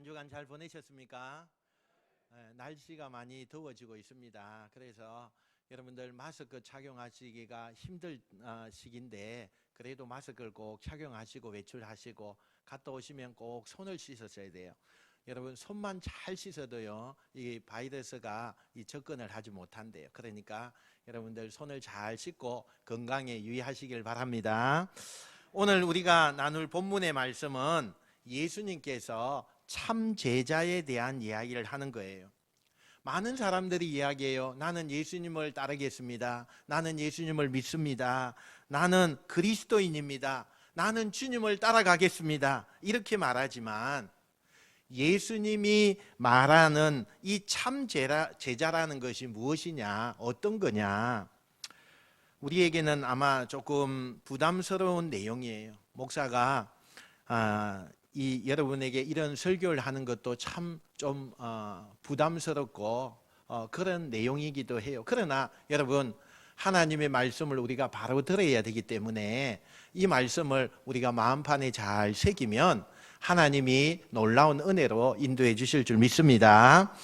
한 주간 잘 보내셨습니까? 날씨가 많이 더워지고 있습니다. 그래서 여러분들 마스크 착용하시기가 힘들 시기인데 그래도 마스크를 꼭 착용하시고 외출하시고 갔다 오시면 꼭 손을 씻었어야 돼요. 여러분 손만 잘 씻어도요 이 바이러스가 접근을 하지 못한대요. 그러니까 여러분들 손을 잘 씻고 건강에 유의하시길 바랍니다. 오늘 우리가 나눌 본문의 말씀은 예수님께서 참 제자에 대한 이야기를 하는 거예요. 많은 사람들이 이야기해요. 나는 예수님을 따르겠습니다. 나는 예수님을 믿습니다. 나는 그리스도인입니다. 나는 주님을 따라가겠습니다. 이렇게 말하지만 예수님이 말하는 이 참 제자라는 것이 무엇이냐, 어떤 거냐, 우리에게는 아마 조금 부담스러운 내용이에요. 목사가 여러분에게 이런 설교를 하는 것도 참 좀 부담스럽고 그런 내용이기도 해요. 그러나 여러분, 하나님의 말씀을 우리가 바로 들어야 되기 때문에 이 말씀을 우리가 마음판에 잘 새기면 하나님이 놀라운 은혜로 인도해 주실 줄 믿습니다.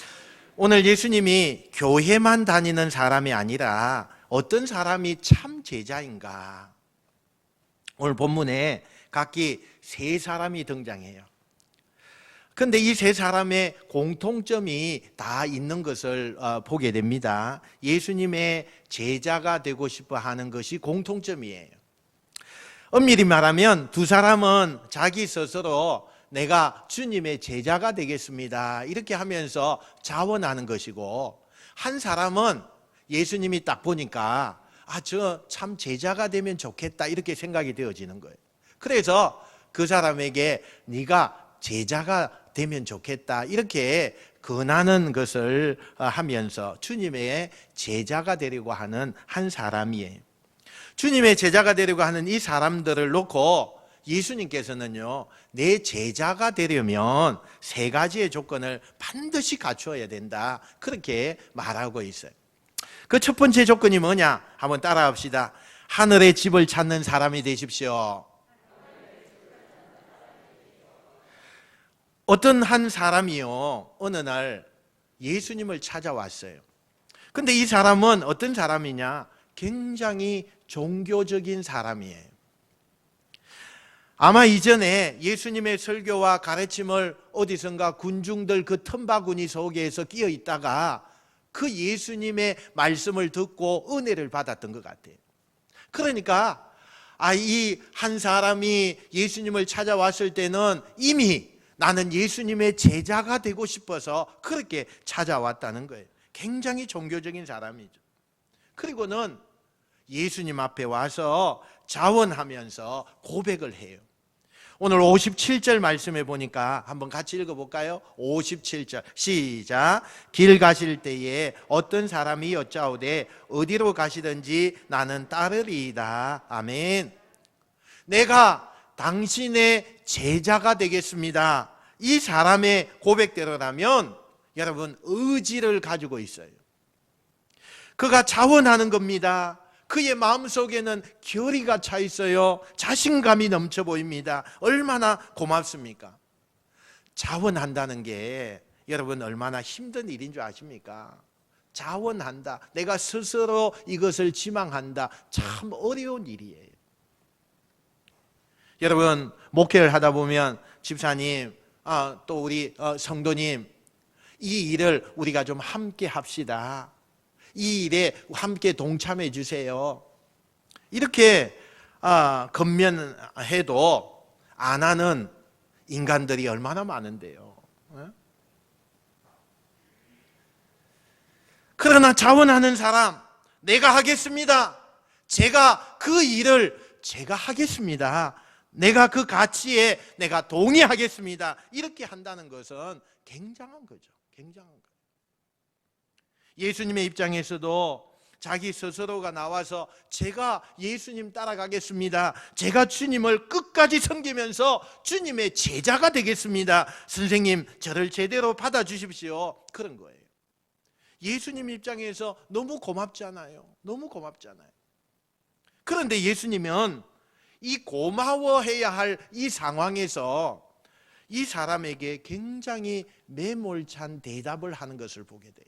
오늘 예수님이 교회만 다니는 사람이 아니라 어떤 사람이 참 제자인가, 오늘 본문에 각기 세 사람이 등장해요. 그런데 이 세 사람의 공통점이 다 있는 것을 보게 됩니다. 예수님의 제자가 되고 싶어 하는 것이 공통점이에요. 엄밀히 말하면 두 사람은 자기 스스로 내가 주님의 제자가 되겠습니다 이렇게 하면서 자원하는 것이고, 한 사람은 예수님이 딱 보니까 저 참 제자가 되면 좋겠다 이렇게 생각이 되어지는 거예요. 그래서 그 사람에게 네가 제자가 되면 좋겠다 이렇게 권하는 것을 하면서 주님의 제자가 되려고 하는 한 사람이에요. 주님의 제자가 되려고 하는 이 사람들을 놓고 예수님께서는요, 내 제자가 되려면 세 가지의 조건을 반드시 갖추어야 된다 그렇게 말하고 있어요. 그 첫 번째 조건이 뭐냐? 한번 따라합시다. 하늘의 집을 찾는 사람이 되십시오. 어떤 한 사람이요, 어느 날 예수님을 찾아왔어요. 근데 이 사람은 어떤 사람이냐? 굉장히 종교적인 사람이에요. 아마 이전에 예수님의 설교와 가르침을 어디선가 군중들 그 틈바구니 속에서 끼어 있다가 그 예수님의 말씀을 듣고 은혜를 받았던 것 같아요. 그러니까 이 한 사람이 예수님을 찾아왔을 때는 이미 나는 예수님의 제자가 되고 싶어서 그렇게 찾아왔다는 거예요. 굉장히 종교적인 사람이죠. 그리고는 예수님 앞에 와서 자원하면서 고백을 해요. 오늘 57절 말씀해 보니까 한번 같이 읽어볼까요? 57절 시작. 길 가실 때에 어떤 사람이 여짜오되 어디로 가시든지 나는 따르리이다. 아멘. 내가 당신의 제자가 되겠습니다. 이 사람의 고백대로라면 여러분 의지를 가지고 있어요. 그가 자원하는 겁니다. 그의 마음속에는 결의가 차 있어요. 자신감이 넘쳐 보입니다. 얼마나 고맙습니까? 자원한다는 게 여러분 얼마나 힘든 일인 줄 아십니까? 자원한다, 내가 스스로 이것을 지망한다, 참 어려운 일이에요. 여러분, 목회를 하다 보면 집사님, 또 우리 성도님, 이 일을 우리가 좀 함께 합시다, 이 일에 함께 동참해 주세요 이렇게 건면해도 안 하는 인간들이 얼마나 많은데요. 그러나 자원하는 사람, 내가 하겠습니다, 제가 그 일을 제가 하겠습니다, 내가 그 가치에 내가 동의하겠습니다 이렇게 한다는 것은 굉장한 거죠. 굉장한 거예요. 예수님의 입장에서도 자기 스스로가 나와서 제가 예수님 따라가겠습니다, 제가 주님을 끝까지 섬기면서 주님의 제자가 되겠습니다, 선생님 저를 제대로 받아주십시오, 그런 거예요. 예수님 입장에서 너무 고맙잖아요. 너무 고맙잖아요. 그런데 예수님은 이 고마워해야 할 이 상황에서 이 사람에게 굉장히 매몰찬 대답을 하는 것을 보게 돼요.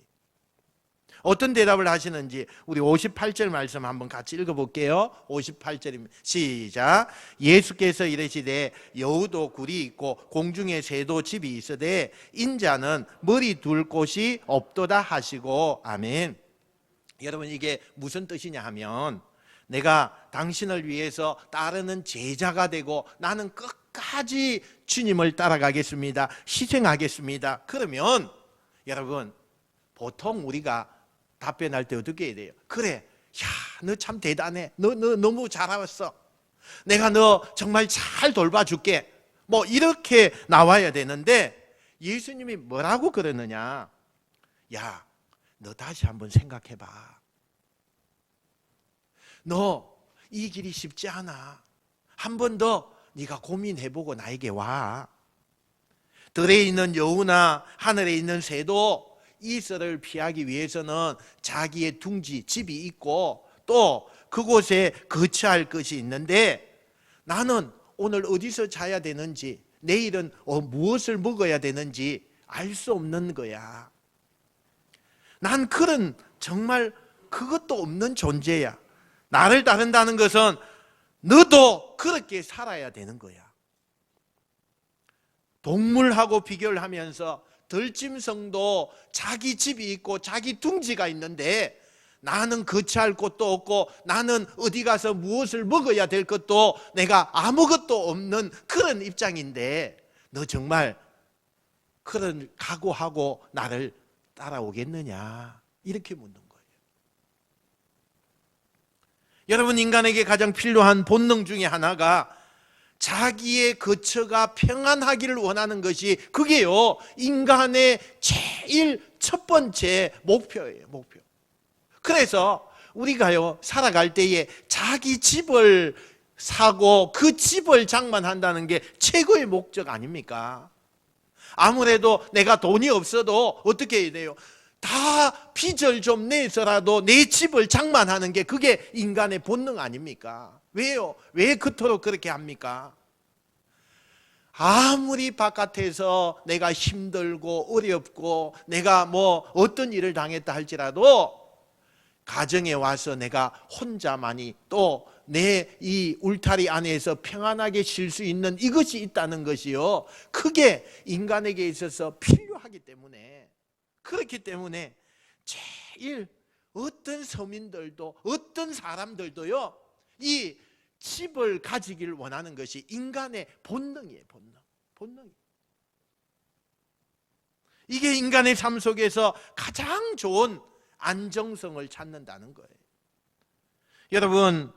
어떤 대답을 하시는지 우리 58절 말씀 한번 같이 읽어볼게요. 58절입니다. 시작. 예수께서 이르시되 여우도 굴이 있고 공중에 새도 집이 있으되 인자는 머리 둘 곳이 없도다 하시고. 아멘. 여러분, 이게 무슨 뜻이냐 하면, 내가 당신을 위해서 따르는 제자가 되고 나는 끝까지 주님을 따라가겠습니다, 희생하겠습니다. 그러면 여러분, 보통 우리가 답변할 때 어떻게 해야 돼요? 그래, 야, 너 참 대단해. 너 너무 잘했어. 내가 너 정말 잘 돌봐줄게. 뭐 이렇게 나와야 되는데, 예수님이 뭐라고 그러느냐? 야, 너 다시 한번 생각해봐. 너 이 길이 쉽지 않아. 한 번 더 네가 고민해보고 나에게 와. 들에 있는 여우나 하늘에 있는 새도 이슬을 피하기 위해서는 자기의 둥지, 집이 있고 또 그곳에 거처할 것이 있는데, 나는 오늘 어디서 자야 되는지, 내일은 무엇을 먹어야 되는지 알 수 없는 거야. 난 그런 정말 그것도 없는 존재야. 나를 따른다는 것은 너도 그렇게 살아야 되는 거야. 동물하고 비교를 하면서 들짐승도 자기 집이 있고 자기 둥지가 있는데, 나는 거처할 곳도 없고 나는 어디 가서 무엇을 먹어야 될 것도 내가 아무것도 없는 그런 입장인데, 너 정말 그런 각오하고 나를 따라오겠느냐? 이렇게 묻는 거예요. 여러분, 인간에게 가장 필요한 본능 중에 하나가 자기의 거처가 평안하기를 원하는 것이, 그게요, 인간의 제일 첫 번째 목표예요. 목표. 그래서 우리가요, 살아갈 때에 자기 집을 사고 그 집을 장만한다는 게 최고의 목적 아닙니까? 아무래도 내가 돈이 없어도 어떻게 해야 돼요? 다 빚을 좀 내서라도 내 집을 장만하는 게 그게 인간의 본능 아닙니까? 왜요? 왜 그토록 그렇게 합니까? 아무리 바깥에서 내가 힘들고 어렵고 내가 뭐 어떤 일을 당했다 할지라도 가정에 와서 내가 혼자만이 또 내 이 울타리 안에서 평안하게 쉴 수 있는 이것이 있다는 것이요, 그게 인간에게 있어서 필요하기 때문에, 그렇기 때문에 제일 어떤 서민들도 어떤 사람들도요, 이 집을 가지기를 원하는 것이 인간의 본능이에요. 본능. 이게 인간의 삶 속에서 가장 좋은 안정성을 찾는다는 거예요. 여러분,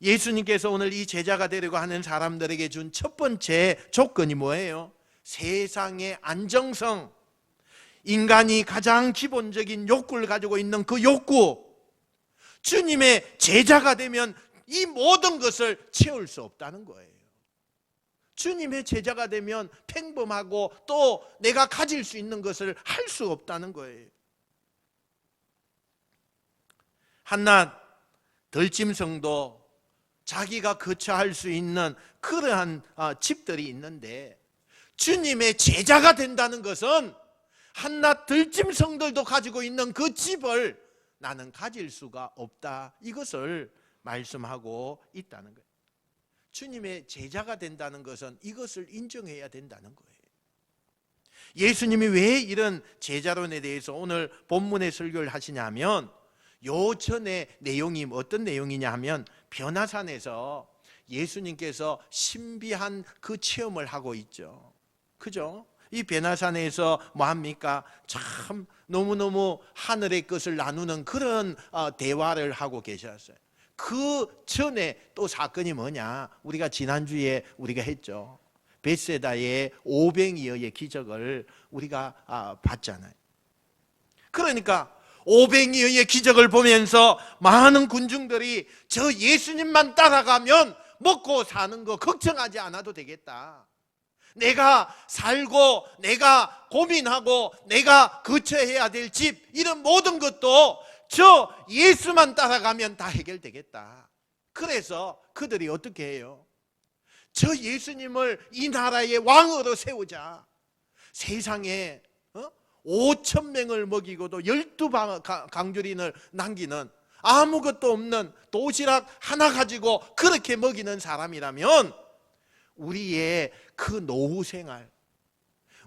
예수님께서 오늘 이 제자가 되려고 하는 사람들에게 준 첫 번째 조건이 뭐예요? 세상의 안정성. 인간이 가장 기본적인 욕구를 가지고 있는 그 욕구, 주님의 제자가 되면 이 모든 것을 채울 수 없다는 거예요. 주님의 제자가 되면 평범하고 또 내가 가질 수 있는 것을 할 수 없다는 거예요. 한낱 들짐승도 자기가 거처할 수 있는 그러한 집들이 있는데, 주님의 제자가 된다는 것은 한낱 들짐승들도 가지고 있는 그 집을 나는 가질 수가 없다, 이것을 말씀하고 있다는 거예요. 주님의 제자가 된다는 것은 이것을 인정해야 된다는 거예요. 예수님이 왜 이런 제자론에 대해서 오늘 본문의 설교를 하시냐면, 요 전에 내용이 어떤 내용이냐 하면, 변화산에서 예수님께서 신비한 그 체험을 하고 있죠. 그죠? 이 변화산에서 뭐 합니까? 참 너무너무 하늘의 것을 나누는 그런 대화를 하고 계셨어요. 그 전에 또 사건이 뭐냐? 우리가 지난주에 우리가 했죠. 벳세다의 오병이어의 기적을 우리가 봤잖아요. 그러니까 오병이어의 기적을 보면서 많은 군중들이 저 예수님만 따라가면 먹고 사는 거 걱정하지 않아도 되겠다. 내가 살고 내가 고민하고 내가 거처해야 될 집, 이런 모든 것도 저 예수만 따라가면 다 해결되겠다. 그래서 그들이 어떻게 해요? 저 예수님을 이 나라의 왕으로 세우자. 세상에 5천 명을 먹이고도 12강주린을 남기는 아무것도 없는 도시락 하나 가지고 그렇게 먹이는 사람이라면 우리의 그 노후 생활,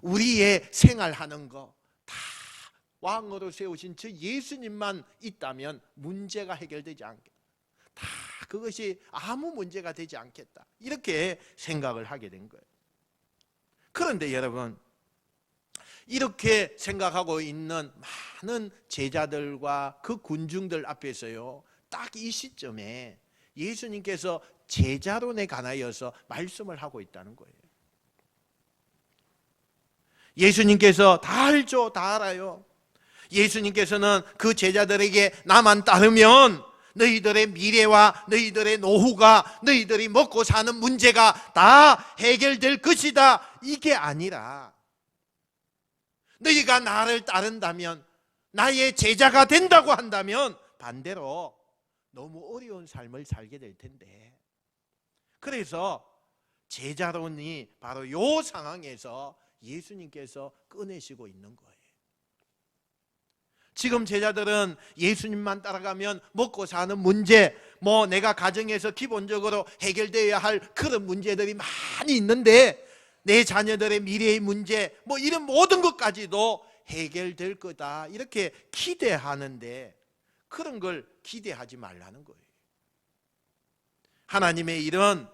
우리의 생활하는 거 다 왕으로 세우신 저 예수님만 있다면 문제가 해결되지 않겠다. 다 그것이 아무 문제가 되지 않겠다. 이렇게 생각을 하게 된 거예요. 그런데 여러분, 이렇게 생각하고 있는 많은 제자들과 그 군중들 앞에서요, 딱 이 시점에 예수님께서 제자론에 관하여서 말씀을 하고 있다는 거예요. 예수님께서 다 알죠, 다 알아요. 예수님께서는 그 제자들에게 나만 따르면 너희들의 미래와 너희들의 노후가, 너희들이 먹고 사는 문제가 다 해결될 것이다, 이게 아니라 너희가 나를 따른다면, 나의 제자가 된다고 한다면 반대로 너무 어려운 삶을 살게 될 텐데, 그래서 제자론이 바로 이 상황에서 예수님께서 꺼내시고 있는 거예요. 지금 제자들은 예수님만 따라가면 먹고 사는 문제, 내가 가정에서 기본적으로 해결되어야 할 그런 문제들이 많이 있는데, 내 자녀들의 미래의 문제, 이런 모든 것까지도 해결될 거다, 이렇게 기대하는데 그런 걸 기대하지 말라는 거예요. 하나님의 일은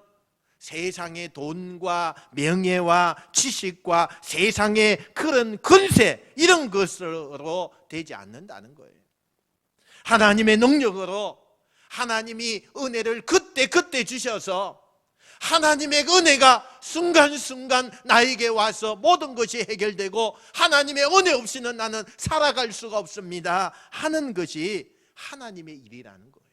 세상의 돈과 명예와 지식과 세상의 그런 권세, 이런 것으로 되지 않는다는 거예요. 하나님의 능력으로, 하나님이 은혜를 그때 주셔서 하나님의 은혜가 순간순간 나에게 와서 모든 것이 해결되고, 하나님의 은혜 없이는 나는 살아갈 수가 없습니다 하는 것이 하나님의 일이라는 거예요.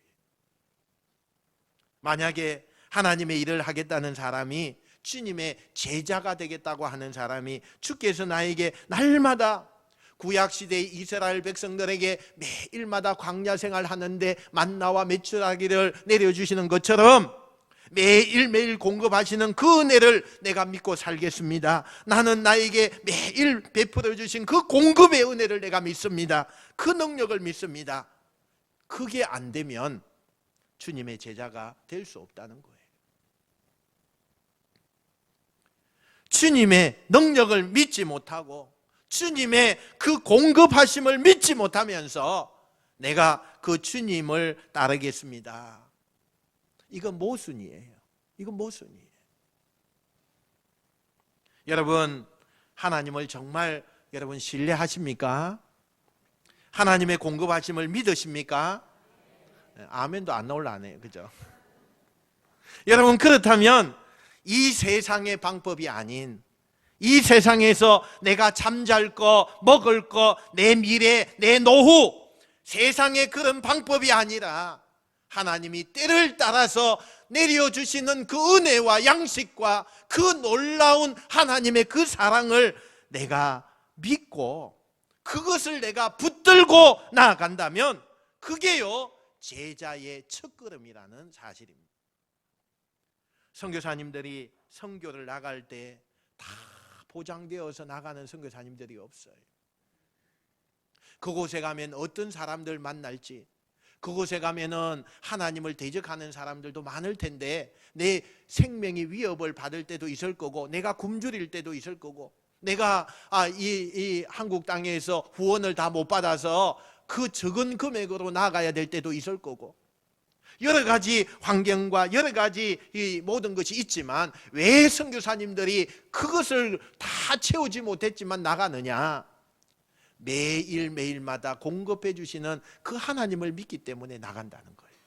만약에 하나님의 일을 하겠다는 사람이, 주님의 제자가 되겠다고 하는 사람이, 주께서 나에게 날마다 구약시대의 이스라엘 백성들에게 매일마다 광야 생활하는데 만나와 메추라기를 내려주시는 것처럼 매일매일 공급하시는 그 은혜를 내가 믿고 살겠습니다. 나는 나에게 매일 베풀어 주신 그 공급의 은혜를 내가 믿습니다. 그 능력을 믿습니다. 그게 안 되면 주님의 제자가 될 수 없다는 거예요. 주님의 능력을 믿지 못하고 주님의 그 공급하심을 믿지 못하면서 내가 그 주님을 따르겠습니다, 이건 모순이에요. 이건 모순이에요. 여러분, 하나님을 정말 여러분 신뢰하십니까? 하나님의 공급하심을 믿으십니까? 아멘도 안 나올라네요, 그죠? 여러분, 그렇다면 이 세상의 방법이 아닌, 이 세상에서 내가 잠잘 거, 먹을 거, 내 미래, 내 노후, 세상의 그런 방법이 아니라 하나님이 때를 따라서 내려주시는 그 은혜와 양식과 그 놀라운 하나님의 그 사랑을 내가 믿고 그것을 내가 붙들고 나아간다면 그게요 제자의 첫걸음이라는 사실입니다. 선교사님들이 선교를 나갈 때 다 보장되어서 나가는 선교사님들이 없어요. 그곳에 가면 어떤 사람들 만날지, 그곳에 가면은 하나님을 대적하는 사람들도 많을 텐데 내 생명이 위협을 받을 때도 있을 거고, 내가 굶주릴 때도 있을 거고, 내가 이 한국 땅에서 후원을 다 못 받아서 그 적은 금액으로 나가야 될 때도 있을 거고, 여러 가지 환경과 여러 가지 이 모든 것이 있지만 왜 선교사님들이 그것을 다 채우지 못했지만 나가느냐? 매일매일마다 공급해 주시는 그 하나님을 믿기 때문에 나간다는 거예요.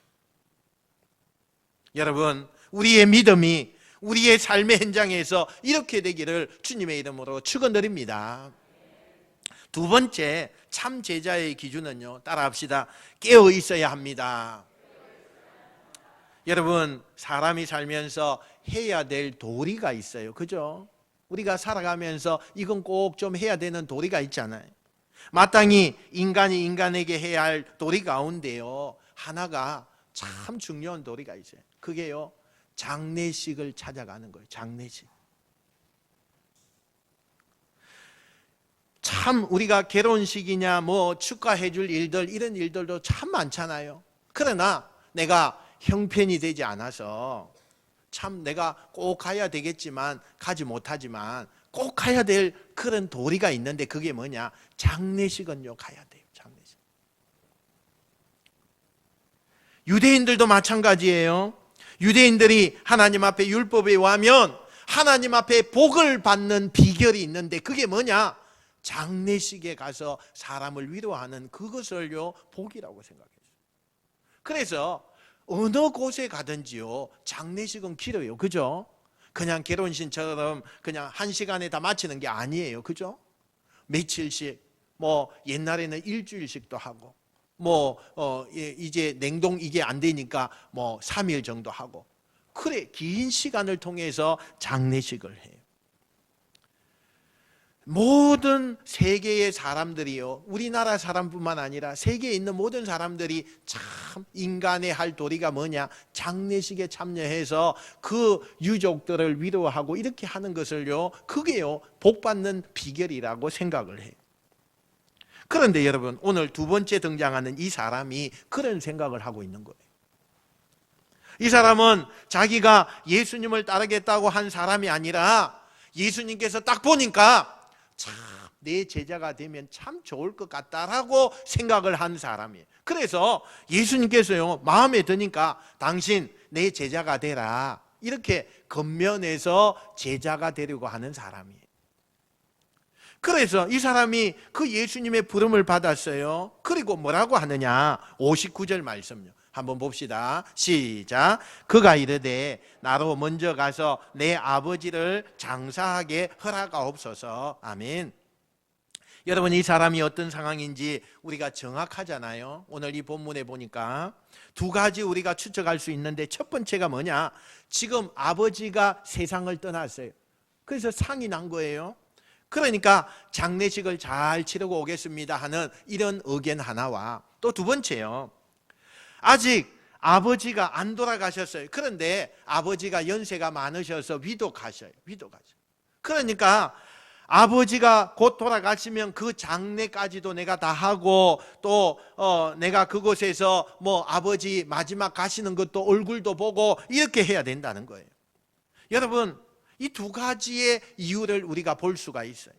여러분, 우리의 믿음이 우리의 삶의 현장에서 이렇게 되기를 주님의 이름으로 축원드립니다. 두 번째 참 제자의 기준은요, 따라합시다. 깨어 있어야 합니다. 여러분, 사람이 살면서 해야 될 도리가 있어요. 그죠? 우리가 살아가면서 이건 꼭 좀 해야 되는 도리가 있잖아요. 마땅히 인간이 인간에게 해야 할 도리 가운데요 하나가 참 중요한 도리가 있어요. 그게요 장례식을 찾아가는 거예요. 장례식. 참 우리가 결혼식이냐 뭐 축하해 줄 일들, 이런 일들도 참 많잖아요. 그러나 내가 형편이 되지 않아서 참 내가 꼭 가야 되겠지만 가지 못하지만 꼭 가야 될 그런 도리가 있는데, 그게 뭐냐? 장례식은요 가야 돼요. 장례식. 유대인들도 마찬가지예요. 유대인들이 하나님 앞에 율법에 와면 하나님 앞에 복을 받는 비결이 있는데, 그게 뭐냐? 장례식에 가서 사람을 위로하는 그것을요 복이라고 생각했어요. 그래서 어느 곳에 가든지요 장례식은 길어요. 그죠? 그냥 결혼식처럼 그냥 1시간에 다 마치는 게 아니에요. 그죠? 며칠씩, 뭐 옛날에는 일주일씩도 하고, 뭐 이제 냉동 이게 안 되니까 뭐 3일 정도 하고, 그래 긴 시간을 통해서 장례식을 해요. 모든 세계의 사람들이요, 우리나라 사람뿐만 아니라 세계에 있는 모든 사람들이 참 인간의 할 도리가 뭐냐? 장례식에 참여해서 그 유족들을 위로하고 이렇게 하는 것을요, 그게요 복받는 비결이라고 생각을 해요. 그런데 여러분, 오늘 두 번째 등장하는 이 사람이 그런 생각을 하고 있는 거예요. 이 사람은 자기가 예수님을 따르겠다고 한 사람이 아니라, 예수님께서 딱 보니까 참 내 제자가 되면 참 좋을 것 같다라고 생각을 한 사람이에요. 그래서 예수님께서요 마음에 드니까 당신 내 제자가 되라, 이렇게 겉면에서 제자가 되려고 하는 사람이에요. 그래서 이 사람이 그 예수님의 부름을 받았어요. 그리고 뭐라고 하느냐? 59절 말씀요 한번 봅시다. 시작. 그가 이르되 나로 먼저 가서 내 아버지를 장사하게 허락하옵소서. 아멘. 여러분, 이 사람이 어떤 상황인지 우리가 정확하잖아요. 오늘 이 본문에 보니까 두 가지 우리가 추측할 수 있는데, 첫 번째가 뭐냐? 지금 아버지가 세상을 떠났어요. 그래서 상이 난 거예요. 그러니까 장례식을 잘 치르고 오겠습니다 하는 이런 의견 하나와, 또 두 번째요, 아직 아버지가 안 돌아가셨어요. 그런데 아버지가 연세가 많으셔서 위독하셔요. 그러니까 아버지가 곧 돌아가시면 그 장례까지도 내가 다 하고, 또 내가 그곳에서 뭐 아버지 마지막 가시는 것도 얼굴도 보고 이렇게 해야 된다는 거예요. 여러분, 이 두 가지의 이유를 우리가 볼 수가 있어요.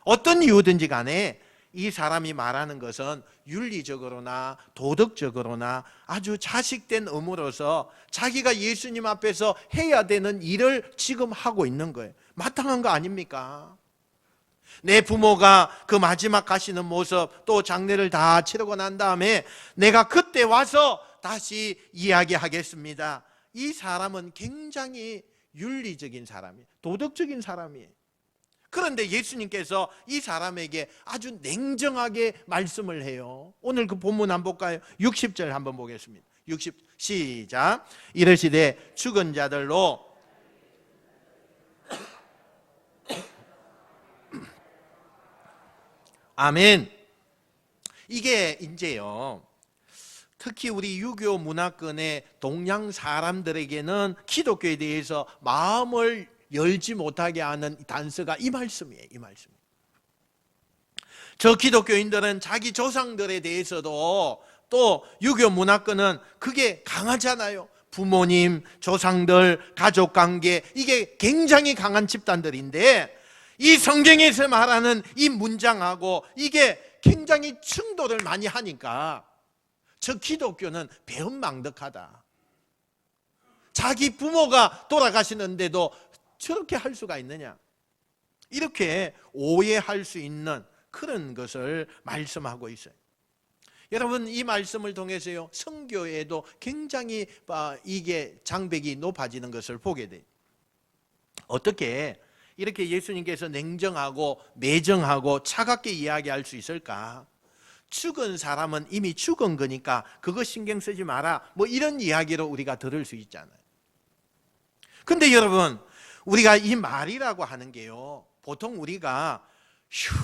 어떤 이유든지 간에 이 사람이 말하는 것은 윤리적으로나 도덕적으로나 아주 자식된 의무로서 자기가 예수님 앞에서 해야 되는 일을 지금 하고 있는 거예요. 마땅한 거 아닙니까? 내 부모가 그 마지막 가시는 모습, 또 장례를 다 치르고 난 다음에 내가 그때 와서 다시 이야기하겠습니다. 이 사람은 굉장히 윤리적인 사람이에요. 도덕적인 사람이에요. 그런데 예수님께서 이 사람에게 아주 냉정하게 말씀을 해요. 오늘 그 본문 한번 볼까요? 60절 한번 보겠습니다. 60 시작. 이르시되 죽은 자들로 아멘. 이게 이제요, 특히 우리 유교 문화권의 동양 사람들에게는 기독교에 대해서 마음을 열지 못하게 하는 단서가 이 말씀이에요. 이 말씀. 저 기독교인들은 자기 조상들에 대해서도, 또 유교 문화권은 그게 강하잖아요. 부모님, 조상들, 가족관계, 이게 굉장히 강한 집단들인데, 이 성경에서 말하는 이 문장하고 이게 굉장히 충돌을 많이 하니까 저 기독교는 배은망덕하다. 자기 부모가 돌아가시는데도 저렇게 할 수가 있느냐, 이렇게 오해할 수 있는 그런 것을 말씀하고 있어요. 여러분, 이 말씀을 통해서요 성교에도 굉장히 이게 장벽이 높아지는 것을 보게 돼요. 어떻게 이렇게 예수님께서 냉정하고 매정하고 차갑게 이야기할 수 있을까? 죽은 사람은 이미 죽은 거니까 그거 신경 쓰지 마라, 뭐 이런 이야기로 우리가 들을 수 있잖아요. 근데 여러분, 우리가 이 말이라고 하는 게요, 보통 우리가 휴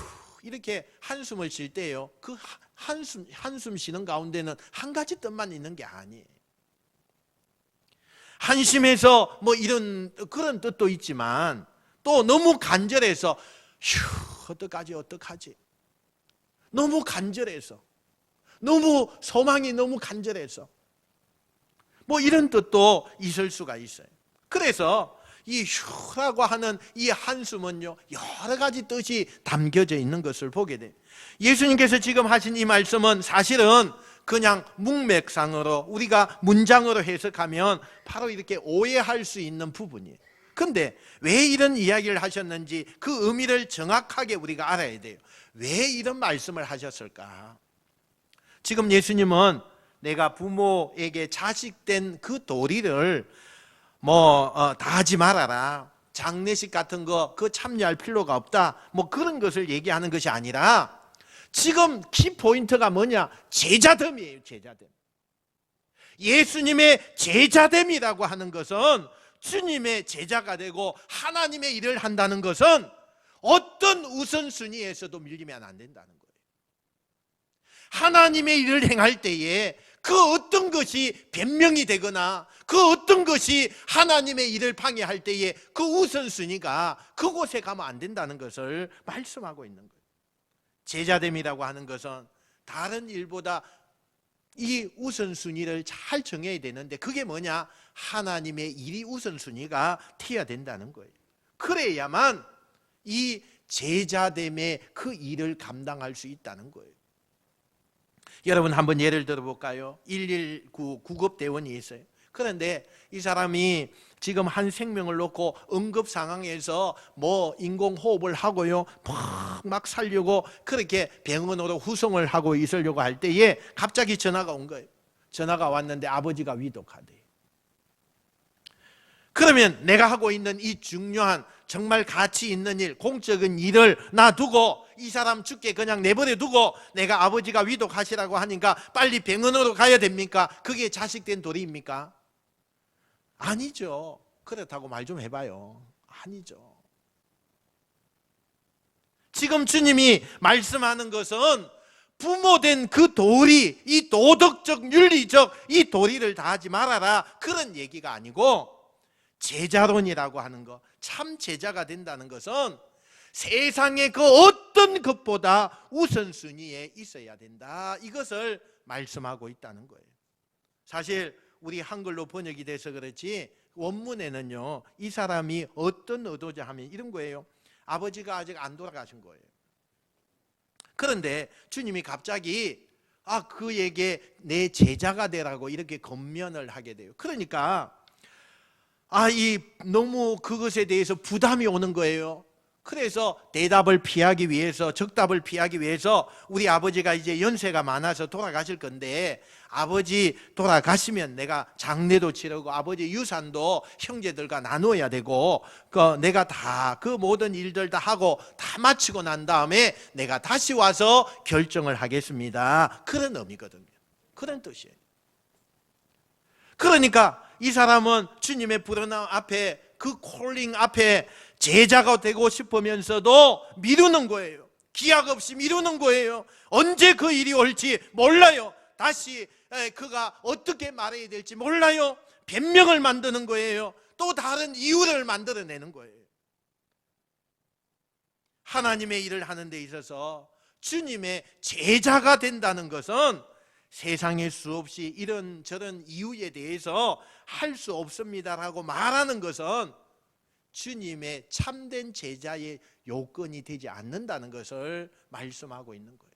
이렇게 한숨을 쉴 때요, 그 한숨 쉬는 가운데는 한 가지 뜻만 있는 게 아니에요. 한심해서 뭐 이런 그런 뜻도 있지만 또 너무 간절해서 휴 어떡하지 너무 간절해서 너무 소망이 너무 간절해서 뭐 이런 뜻도 있을 수가 있어요. 그래서 이 휴라고 하는 이 한숨은요 여러 가지 뜻이 담겨져 있는 것을 보게 돼요. 예수님께서 지금 하신 이 말씀은 사실은 그냥 문맥상으로 우리가 문장으로 해석하면 바로 이렇게 오해할 수 있는 부분이에요. 근데 왜 이런 이야기를 하셨는지 그 의미를 정확하게 우리가 알아야 돼요. 왜 이런 말씀을 하셨을까? 지금 예수님은 내가 부모에게 자식된 그 도리를 다 하지 말아라, 장례식 같은 거 그 참여할 필요가 없다, 뭐 그런 것을 얘기하는 것이 아니라 지금 키포인트가 뭐냐? 제자됨이에요. 제자됨. 예수님의 제자됨이라고 하는 것은 주님의 제자가 되고 하나님의 일을 한다는 것은 어떤 우선순위에서도 밀리면 안 된다는 거예요. 하나님의 일을 행할 때에 그 어떤 것이 변명이 되거나 그 어떤 것이 하나님의 일을 방해할 때에 그 우선순위가 그곳에 가면 안 된다는 것을 말씀하고 있는 거예요. 제자됨이라고 하는 것은 다른 일보다 이 우선순위를 잘 정해야 되는데 그게 뭐냐? 하나님의 일이 우선순위가 되어야 된다는 거예요. 그래야만 이 제자됨의 그 일을 감당할 수 있다는 거예요. 여러분 한번 예를 들어볼까요? 119 구급대원이 있어요. 그런데 이 사람이 지금 한 생명을 놓고 응급 상황에서 뭐 인공호흡을 하고요 막 살려고 그렇게 병원으로 후송을 하고 있으려고 할 때에 갑자기 전화가 온 거예요. 전화가 왔는데 아버지가 위독하대요. 그러면 내가 하고 있는 이 중요한 정말 가치 있는 일, 공적인 일을 놔두고 이 사람 죽게 그냥 내버려 두고 내가 아버지가 위독하시라고 하니까 빨리 병원으로 가야 됩니까? 그게 자식된 도리입니까? 아니죠. 그렇다고 말 좀 해봐요. 아니죠. 지금 주님이 말씀하는 것은 부모된 그 도리, 이 도덕적, 윤리적 이 도리를 다하지 말아라 그런 얘기가 아니고 제자론이라고 하는 것, 참 제자가 된다는 것은 세상의 그 어떤 것보다 우선순위에 있어야 된다, 이것을 말씀하고 있다는 거예요. 사실 우리 한글로 번역이 돼서 그렇지 원문에는요 이 사람이 어떤 의도자 하면 이런 거예요. 아버지가 아직 안 돌아가신 거예요. 그런데 주님이 갑자기 그에게 내 제자가 되라고 이렇게 권면을 하게 돼요. 그러니까 너무 그것에 대해서 부담이 오는 거예요. 그래서 대답을 피하기 위해서, 적답을 피하기 위해서 우리 아버지가 이제 연세가 많아서 돌아가실 건데 아버지 돌아가시면 내가 장례도 치르고 아버지 유산도 형제들과 나눠야 되고 내가 다 그 모든 일들 다 하고 다 마치고 난 다음에 내가 다시 와서 결정을 하겠습니다. 그런 의미거든요. 그런 뜻이에요. 그러니까 이 사람은 주님의 부르는 앞에 그 콜링 앞에 제자가 되고 싶으면서도 미루는 거예요. 기약 없이 미루는 거예요. 언제 그 일이 올지 몰라요. 다시 그가 어떻게 말해야 될지 몰라요. 변명을 만드는 거예요. 또 다른 이유를 만들어내는 거예요. 하나님의 일을 하는 데 있어서 주님의 제자가 된다는 것은 세상에 수없이 이런저런 이유에 대해서 할 수 없습니다라고 말하는 것은 주님의 참된 제자의 요건이 되지 않는다는 것을 말씀하고 있는 거예요.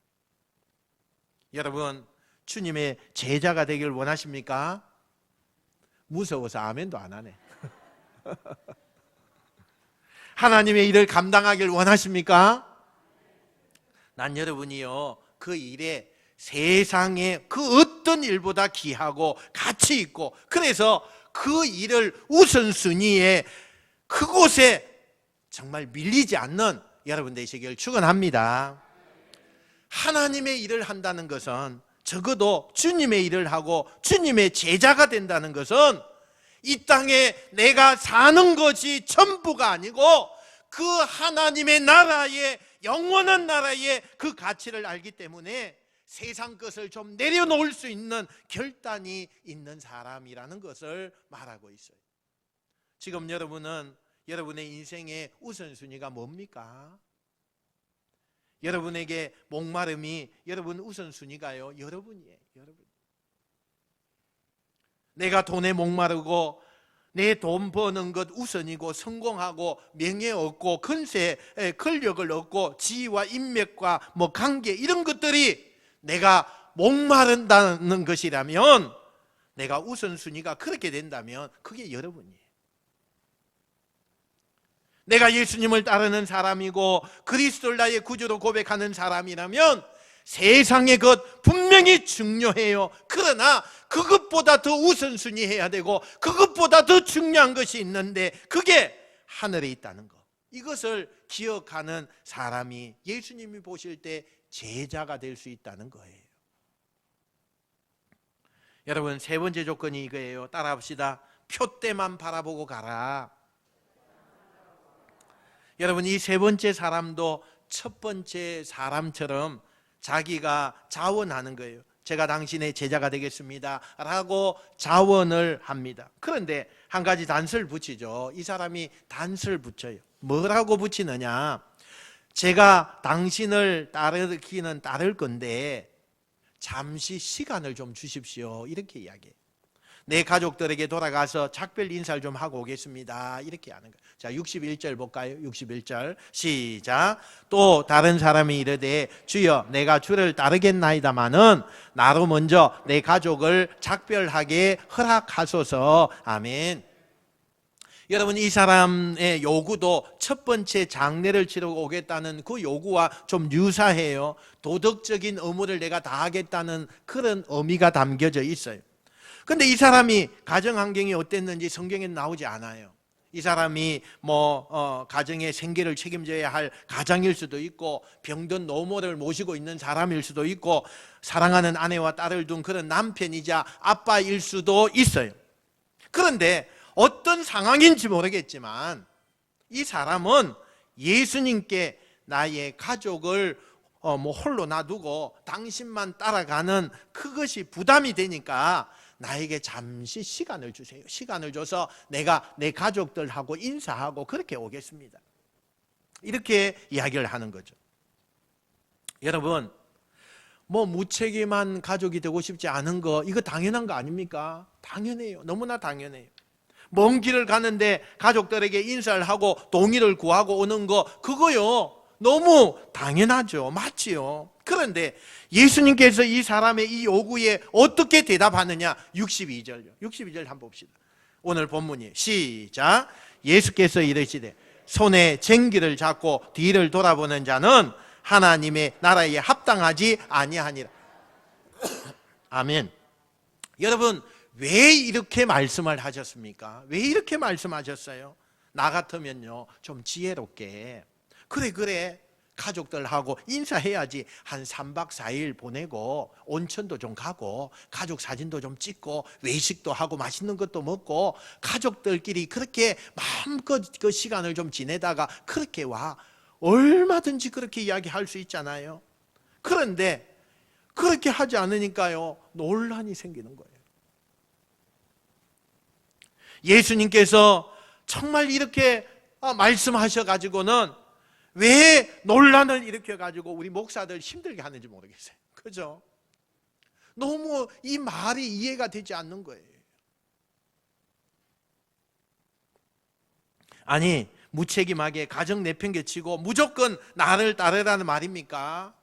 여러분, 주님의 제자가 되길 원하십니까? 무서워서 아멘도 안 하네. 하나님의 일을 감당하길 원하십니까? 난 여러분이요 그 일에 세상에 그 어떤 일보다 귀하고 가치 있고 그래서 그 일을 우선순위에 그곳에 정말 밀리지 않는 여러분 되시길 축원합니다. 하나님의 일을 한다는 것은 적어도 주님의 일을 하고 주님의 제자가 된다는 것은 이 땅에 내가 사는 것이 전부가 아니고 그 하나님의 나라의 영원한 나라의 그 가치를 알기 때문에 세상 것을 좀 내려놓을 수 있는 결단이 있는 사람이라는 것을 말하고 있어요. 지금 여러분은 여러분의 인생의 우선순위가 뭡니까? 여러분에게 목마름이 여러분 우선순위가요, 여러분이에요. 여러분. 내가 돈에 목마르고 내 돈 버는 것 우선이고 성공하고 명예 얻고 근세, 권력을 얻고 지위와 인맥과 뭐 관계 이런 것들이 내가 목마른다는 것이라면, 내가 우선순위가 그렇게 된다면 그게 여러분이에요. 내가 예수님을 따르는 사람이고 그리스도를 나의 구주로 고백하는 사람이라면 세상의 것 분명히 중요해요. 그러나 그것보다 더 우선순위 해야 되고 그것보다 더 중요한 것이 있는데 그게 하늘에 있다는 것, 이것을 기억하는 사람이 예수님이 보실 때 제자가 될 수 있다는 거예요. 여러분, 세 번째 조건이 이거예요. 따라합시다. 표대만 바라보고 가라. 여러분, 이 세 번째 사람도 첫 번째 사람처럼 자기가 자원하는 거예요. 제가 당신의 제자가 되겠습니다 라고 자원을 합니다. 그런데 한 가지 단서를 붙이죠. 이 사람이 단서를 붙여요. 뭐라고 붙이느냐, 제가 당신을 따르기는 따를 건데 잠시 시간을 좀 주십시오, 이렇게 이야기해요. 내 가족들에게 돌아가서 작별 인사를 좀 하고 오겠습니다, 이렇게 하는 거예요. 자, 61절 볼까요? 61절 시작. 또 다른 사람이 이르되 주여 내가 주를 따르겠나이다마는 나로 먼저 내 가족을 작별하게 허락하소서. 아멘. 여러분, 이 사람의 요구도 첫 번째 장례를 치르고 오겠다는 그 요구와 좀 유사해요. 도덕적인 의무를 내가 다하겠다는 그런 의미가 담겨져 있어요. 근데 이 사람이 가정 환경이 어땠는지 성경에 나오지 않아요. 이 사람이 가정의 생계를 책임져야 할 가장일 수도 있고 병든 노모를 모시고 있는 사람일 수도 있고 사랑하는 아내와 딸을 둔 그런 남편이자 아빠일 수도 있어요. 그런데 어떤 상황인지 모르겠지만 이 사람은 예수님께 나의 가족을 홀로 놔두고 당신만 따라가는 그것이 부담이 되니까 나에게 잠시 시간을 주세요. 시간을 줘서 내가 내 가족들하고 인사하고 그렇게 오겠습니다. 이렇게 이야기를 하는 거죠. 여러분, 무책임한 가족이 되고 싶지 않은 거, 이거 당연한 거 아닙니까? 당연해요. 너무나 당연해요. 먼 길을 가는데 가족들에게 인사를 하고 동의를 구하고 오는 거, 그거요 너무 당연하죠. 맞지요. 그런데 예수님께서 이 사람의 이 요구에 어떻게 대답하느냐, 62절요. 62절 한번 봅시다. 오늘 본문이에요. 시작. 예수께서 이르시되 손에 쟁기를 잡고 뒤를 돌아보는 자는 하나님의 나라에 합당하지 아니하니라. 아멘. 여러분, 왜 이렇게 말씀을 하셨습니까? 왜 이렇게 말씀하셨어요? 나 같으면요 좀 지혜롭게 그래 가족들하고 인사해야지, 한 3박 4일 보내고 온천도 좀 가고 가족 사진도 좀 찍고 외식도 하고 맛있는 것도 먹고 가족들끼리 그렇게 마음껏 그 시간을 좀 지내다가 그렇게 와, 얼마든지 그렇게 이야기할 수 있잖아요. 그런데 그렇게 하지 않으니까요 논란이 생기는 거예요. 예수님께서 정말 이렇게 말씀하셔가지고는 왜 논란을 일으켜가지고 우리 목사들 힘들게 하는지 모르겠어요. 그죠? 너무 이 말이 이해가 되지 않는 거예요. 아니, 무책임하게 가정 내팽개치고 무조건 나를 따르라는 말입니까?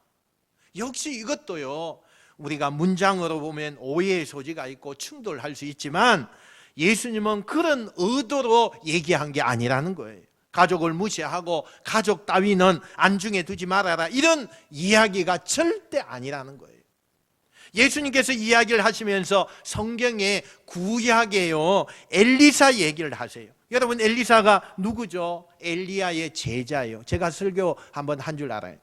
역시 이것도요 우리가 문장으로 보면 오해의 소지가 있고 충돌할 수 있지만 예수님은 그런 의도로 얘기한 게 아니라는 거예요. 가족을 무시하고 가족 따위는 안중에 두지 말아라, 이런 이야기가 절대 아니라는 거예요. 예수님께서 이야기를 하시면서 성경에 구약에요 엘리사 얘기를 하세요. 여러분, 엘리사가 누구죠? 엘리야의 제자예요. 제가 설교 한번 한 줄 알아요.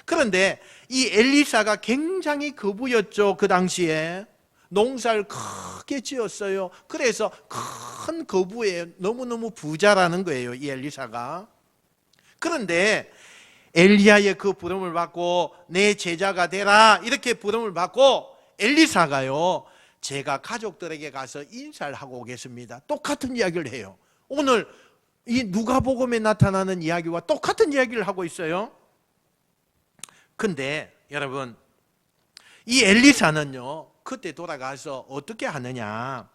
그런데 이 엘리사가 굉장히 거부였죠. 그 당시에 농사를 크게 지었어요. 그래서 큰 거부에 너무너무 부자라는 거예요, 이 엘리사가. 그런데 엘리야의 그 부름을 받고 내 제자가 되라 이렇게 부름을 받고 엘리사가요, 제가 가족들에게 가서 인사를 하고 오겠습니다. 똑같은 이야기를 해요. 오늘 이 누가복음에 나타나는 이야기와 똑같은 이야기를 하고 있어요. 근데 여러분, 이 엘리사는요 그때 돌아가서 어떻게 하느냐,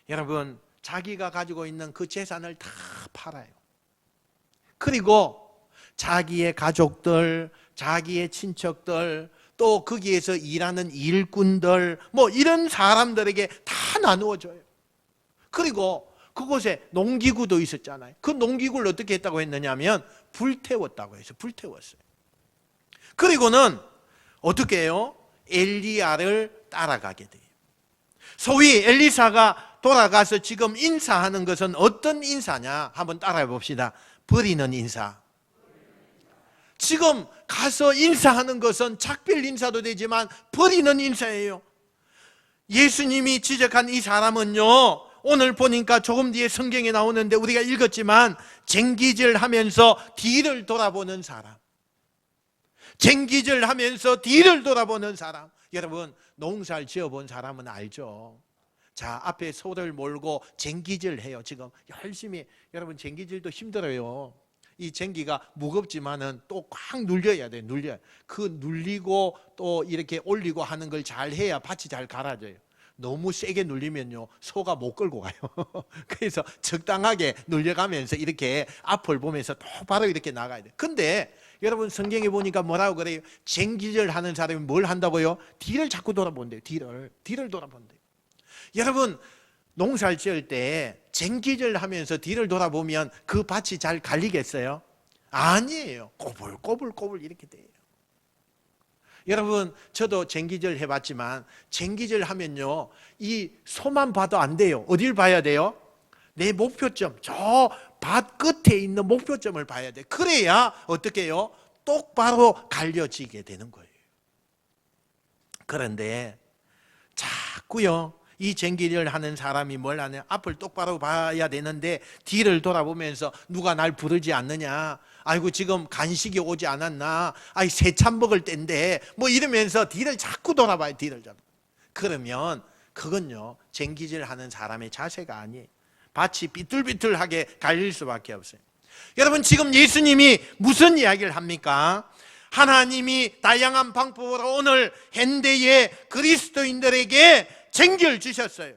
여러분 자기가 가지고 있는 그 재산을 다 팔아요. 그리고 자기의 가족들, 자기의 친척들, 또 거기에서 일하는 일꾼들, 뭐 이런 사람들에게 다 나누어 줘요. 그리고 그곳에 농기구도 있었잖아요. 그 농기구를 어떻게 했다고 했느냐면 불태웠다고 해서 불태웠어요. 그리고는 어떻게 해요? 엘리야를 따라가게 돼요. 소위 엘리사가 돌아가서 지금 인사하는 것은 어떤 인사냐? 한번 따라해 봅시다. 버리는 인사. 지금 가서 인사하는 것은 작별 인사도 되지만 버리는 인사예요. 예수님이 지적한 이 사람은요, 오늘 보니까 조금 뒤에 성경에 나오는데 우리가 읽었지만 쟁기질하면서 뒤를 돌아보는 사람, 쟁기질하면서 뒤를 돌아보는 사람. 여러분 농사를 지어본 사람은 알죠. 자, 앞에 소를 몰고 쟁기질해요. 지금 열심히. 여러분 쟁기질도 힘들어요. 이 쟁기가 무겁지만은 또 꽉 눌려야 돼. 눌려. 그 눌리고 또 이렇게 올리고 하는 걸 잘 해야 밭이 잘 갈아져요. 너무 세게 눌리면요 소가 못 끌고 가요. 그래서 적당하게 눌려가면서 이렇게 앞을 보면서 똑바로 이렇게 나가야 돼. 근데 여러분 성경에 보니까 뭐라고 그래요? 쟁기질 하는 사람이 뭘 한다고요? 뒤를 자꾸 돌아본대요. 뒤를 돌아본대요. 여러분 농사를 지을 때 쟁기질 하면서 뒤를 돌아보면 그 밭이 잘 갈리겠어요? 아니에요. 꼬불꼬불 이렇게 돼요. 여러분 저도 쟁기질 해봤지만 쟁기질 하면요 이 소만 봐도 안 돼요. 어딜 봐야 돼요? 내 목표점, 저 밭 끝에 있는 목표점을 봐야 돼. 그래야 어떻게 해요? 똑바로 갈려지게 되는 거예요. 그런데 자꾸요 이 쟁기를 하는 사람이 뭘 하냐? 앞을 똑바로 봐야 되는데 뒤를 돌아보면서 누가 날 부르지 않느냐? 아이고 지금 간식이 오지 않았나? 아이 새참 먹을 때인데 뭐 이러면서 뒤를 자꾸 돌아봐요. 뒤를 자꾸. 그러면 그건요 쟁기질 하는 사람의 자세가 아니에요. 밭이 삐뚤삐뚤하게 갈릴 수밖에 없어요. 여러분 지금 예수님이 무슨 이야기를 합니까? 하나님이 다양한 방법으로 오늘 현대의 그리스도인들에게 쟁기를 주셨어요.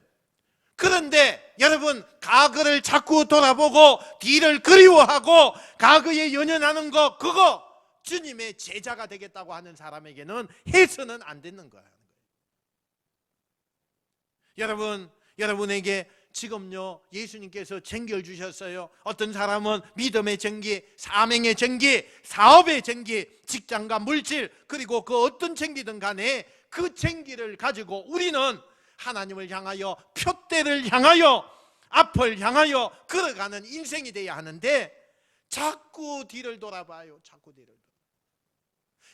그런데 여러분 과거를 자꾸 돌아보고 뒤를 그리워하고 과거에 연연하는 거, 그거 주님의 제자가 되겠다고 하는 사람에게는 해서는 안 되는 거예요. 여러분에게 지금요 예수님께서 쟁기를 주셨어요. 어떤 사람은 믿음의 쟁기, 사명의 쟁기, 사업의 쟁기, 직장과 물질, 그리고 그 어떤 쟁기든 간에 그 쟁기를 가지고 우리는 하나님을 향하여, 표대를 향하여, 앞을 향하여 걸어가는 인생이 되어야 하는데 자꾸 뒤를 돌아봐요. 자꾸 뒤를.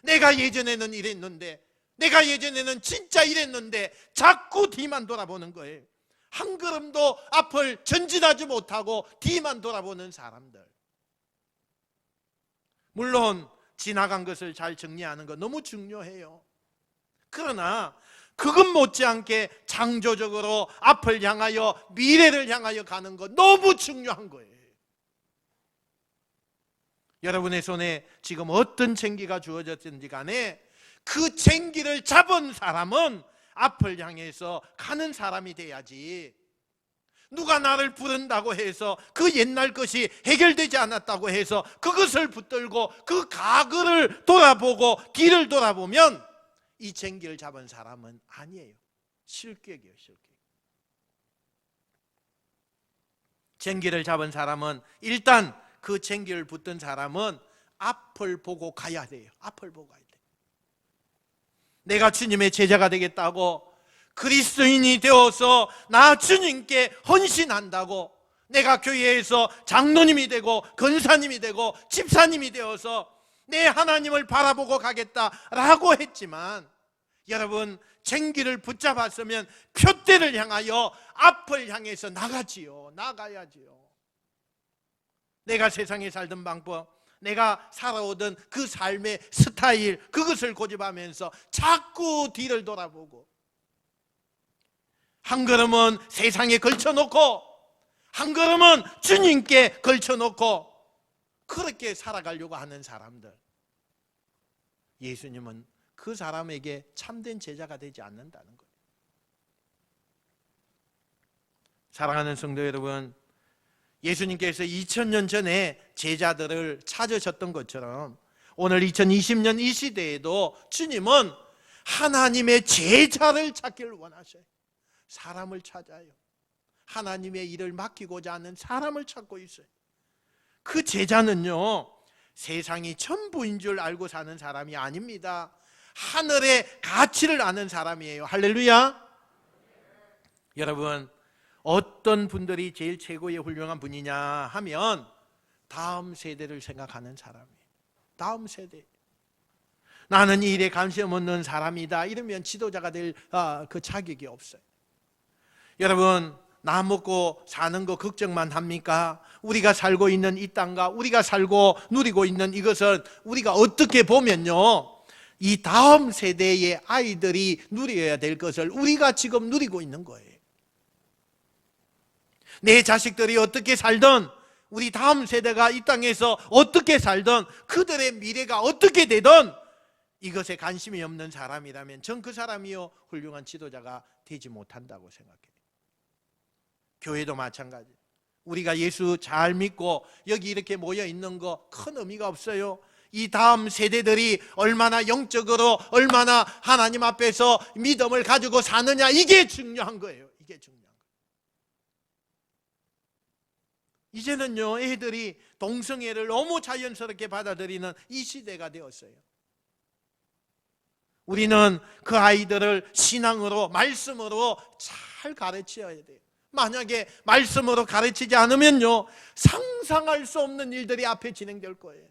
내가 예전에는 이랬는데, 내가 예전에는 진짜 이랬는데 자꾸 뒤만 돌아보는 거예요. 한 걸음도 앞을 전진하지 못하고 뒤만 돌아보는 사람들. 물론 지나간 것을 잘 정리하는 거 너무 중요해요. 그러나 그것 못지않게 창조적으로 앞을 향하여, 미래를 향하여 가는 거 너무 중요한 거예요. 여러분의 손에 지금 어떤 쟁기가 주어졌든지 간에 그 쟁기를 잡은 사람은 앞을 향해서 가는 사람이 돼야지. 누가 나를 부른다고 해서 그 옛날 것이 해결되지 않았다고 해서 그것을 붙들고 그 과거를 돌아보고 뒤를 돌아보면 이 쟁기를 잡은 사람은 아니에요. 실격이에요. 실격. 쟁기를 잡은 사람은 일단 그 쟁기를 붙든 사람은 앞을 보고 가야 돼요. 앞을 보고 가야 돼요. 내가 주님의 제자가 되겠다고, 그리스도인이 되어서 나 주님께 헌신한다고, 내가 교회에서 장로님이 되고 권사님이 되고 집사님이 되어서 내 하나님을 바라보고 가겠다라고 했지만, 여러분 쟁기를 붙잡았으면 표대를 향하여 앞을 향해서 나가지요. 나가야지요. 내가 세상에 살던 방법, 내가 살아오던 그 삶의 스타일, 그것을 고집하면서 자꾸 뒤를 돌아보고 한 걸음은 세상에 걸쳐놓고 한 걸음은 주님께 걸쳐놓고 그렇게 살아가려고 하는 사람들, 예수님은 그 사람에게 참된 제자가 되지 않는다는 거예요. 사랑하는 성도 여러분, 예수님께서 2000년 전에 제자들을 찾으셨던 것처럼 오늘 2020년 이 시대에도 주님은 하나님의 제자를 찾기를 원하셔요. 사람을 찾아요. 하나님의 일을 맡기고자 하는 사람을 찾고 있어요. 그 제자는요, 세상이 전부인 줄 알고 사는 사람이 아닙니다. 하늘의 가치를 아는 사람이에요. 할렐루야. 여러분, 어떤 분들이 제일 최고의 훌륭한 분이냐 하면 다음 세대를 생각하는 사람이에요. 다음 세대. 나는 이 일에 관심 없는 사람이다 이러면 지도자가 될 그 자격이 없어요. 여러분, 나 먹고 사는 거 걱정만 합니까? 우리가 살고 있는 이 땅과 우리가 살고 누리고 있는 이것은 우리가 어떻게 보면요, 이 다음 세대의 아이들이 누려야 될 것을 우리가 지금 누리고 있는 거예요. 내 자식들이 어떻게 살든, 우리 다음 세대가 이 땅에서 어떻게 살든, 그들의 미래가 어떻게 되든 이것에 관심이 없는 사람이라면 전 그 사람이요 훌륭한 지도자가 되지 못한다고 생각해요. 교회도 마찬가지. 우리가 예수 잘 믿고 여기 이렇게 모여 있는 거 큰 의미가 없어요. 이 다음 세대들이 얼마나 영적으로 얼마나 하나님 앞에서 믿음을 가지고 사느냐, 이게 중요한 거예요. 이게 중요한 거예요. 이제는요, 애들이 동성애를 너무 자연스럽게 받아들이는 이 시대가 되었어요. 우리는 그 아이들을 신앙으로, 말씀으로 잘 가르쳐야 돼요. 만약에 말씀으로 가르치지 않으면요, 상상할 수 없는 일들이 앞에 진행될 거예요.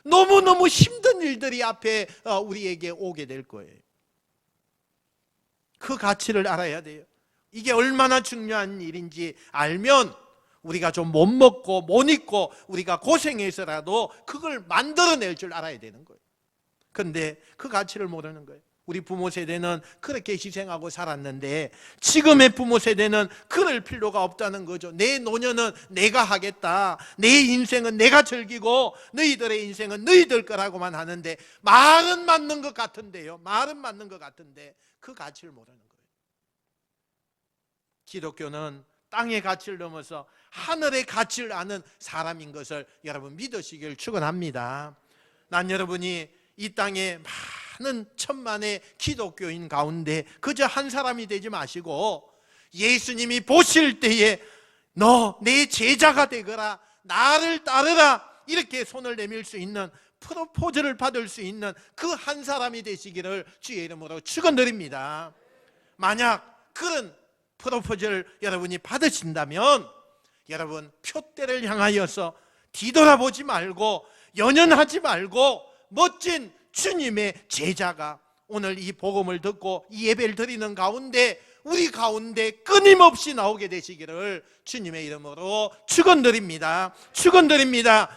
너무너무 힘든 일들이 앞에 우리에게 오게 될 거예요. 그 가치를 알아야 돼요. 이게 얼마나 중요한 일인지 알면 우리가 좀 못 먹고 못 입고 우리가 고생해서라도 그걸 만들어낼 줄 알아야 되는 거예요. 그런데 그 가치를 모르는 거예요. 우리 부모 세대는 그렇게 희생하고 살았는데 지금의 부모 세대는 그럴 필요가 없다는 거죠. 내 노년은 내가 하겠다, 내 인생은 내가 즐기고 너희들의 인생은 너희들 거라고만 하는데, 말은 맞는 것 같은데요, 말은 맞는 것 같은데 그 가치를 모르는 거예요. 기독교는 땅의 가치를 넘어서 하늘의 가치를 아는 사람인 것을 여러분 믿으시길 축원합니다. 난 여러분이 이 땅에 많은 천만의 기독교인 가운데 그저 한 사람이 되지 마시고 예수님이 보실 때에 너 내 제자가 되거라, 나를 따르라, 이렇게 손을 내밀 수 있는, 프로포즈를 받을 수 있는 그 한 사람이 되시기를 주의 이름으로 축원드립니다. 만약 그런 프로포즈를 여러분이 받으신다면 여러분, 표대를 향하여서 뒤돌아보지 말고 연연하지 말고 멋진 주님의 제자가 오늘 이 복음을 듣고 이 예배를 드리는 가운데 우리 가운데 끊임없이 나오게 되시기를 주님의 이름으로 축원드립니다. 축원드립니다.